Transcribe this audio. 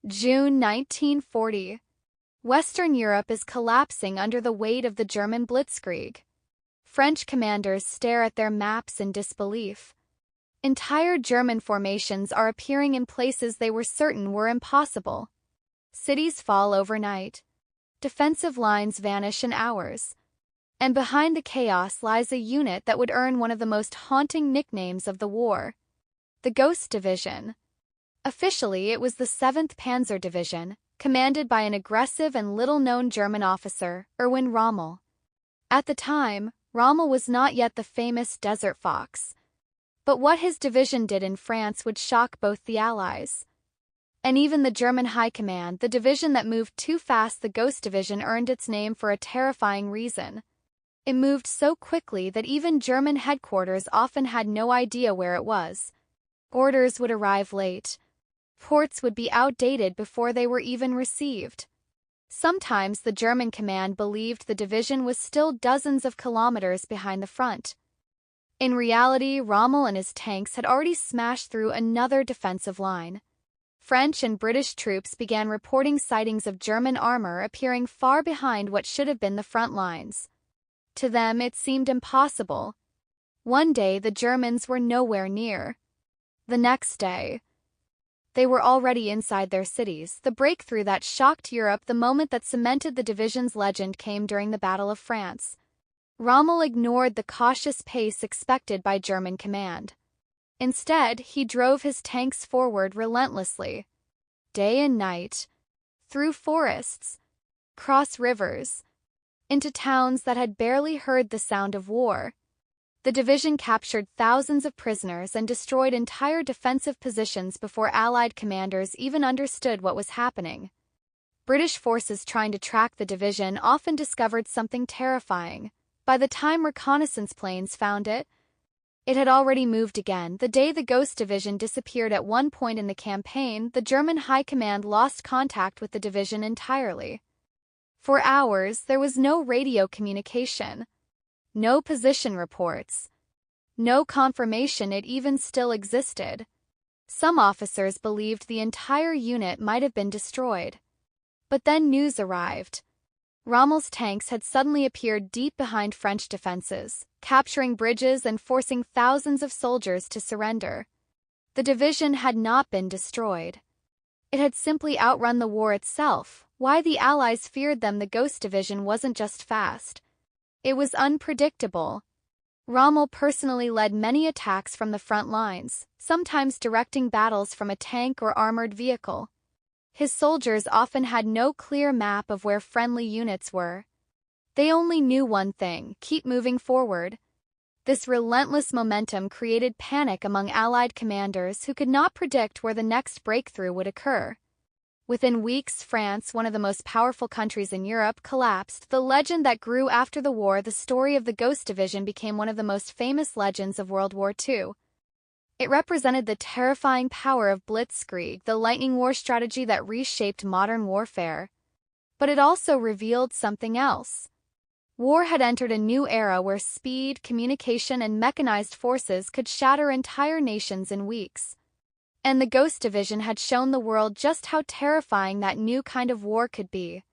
June 1940. Western Europe is collapsing under the weight of the German Blitzkrieg. French commanders stare at their maps in disbelief. Entire German formations are appearing in places they were certain were impossible. Cities fall overnight. Defensive lines vanish in hours. And behind the chaos lies a unit that would earn one of the most haunting nicknames of the war: the Ghost Division. Officially, it was the 7th Panzer Division, commanded by an aggressive and little-known German officer, Erwin Rommel. At the time, Rommel was not yet the famous Desert Fox. But what his division did in France would shock both the Allies and even the German High Command. The division that moved too fast, the Ghost Division, earned its name for a terrifying reason. It moved so quickly that even German headquarters often had no idea where it was. Orders would arrive late. Ports would be outdated before they were even received. Sometimes the German command believed the division was still dozens of kilometers behind the front. In reality, Rommel and his tanks had already smashed through another defensive line. French and British troops began reporting sightings of German armor appearing far behind what should have been the front lines. To them, it seemed impossible. One day, the Germans were nowhere near. The next day, they were already inside their cities. The breakthrough that shocked Europe, the moment that cemented the division's legend, came during the Battle of France. Rommel ignored the cautious pace expected by German command. Instead, he drove his tanks forward relentlessly, day and night, through forests, across rivers, into towns that had barely heard the sound of war. The division captured thousands of prisoners and destroyed entire defensive positions before Allied commanders even understood what was happening. British forces trying to track the division often discovered something terrifying. By the time reconnaissance planes found it, it had already moved again. The day the Ghost Division disappeared at one point in the campaign, the German High Command lost contact with the division entirely. For hours, there was no radio communication, no position reports, no confirmation it even still existed. Some officers believed the entire unit might have been destroyed. But then news arrived. Rommel's tanks had suddenly appeared deep behind French defenses, capturing bridges and forcing thousands of soldiers to surrender. The division had not been destroyed. It had simply outrun the war itself. Why the Allies feared them? The Ghost Division wasn't just fast. It was unpredictable. Rommel personally led many attacks from the front lines, sometimes directing battles from a tank or armored vehicle. His soldiers often had no clear map of where friendly units were. They only knew one thing: keep moving forward. This relentless momentum created panic among Allied commanders who could not predict where the next breakthrough would occur. Within weeks, France, one of the most powerful countries in Europe, collapsed. The legend that grew after the war, the story of the Ghost Division, became one of the most famous legends of World War II. It represented the terrifying power of Blitzkrieg, the lightning war strategy that reshaped modern warfare. But it also revealed something else. War had entered a new era where speed, communication, and mechanized forces could shatter entire nations in weeks. And the Ghost Division had shown the world just how terrifying that new kind of war could be.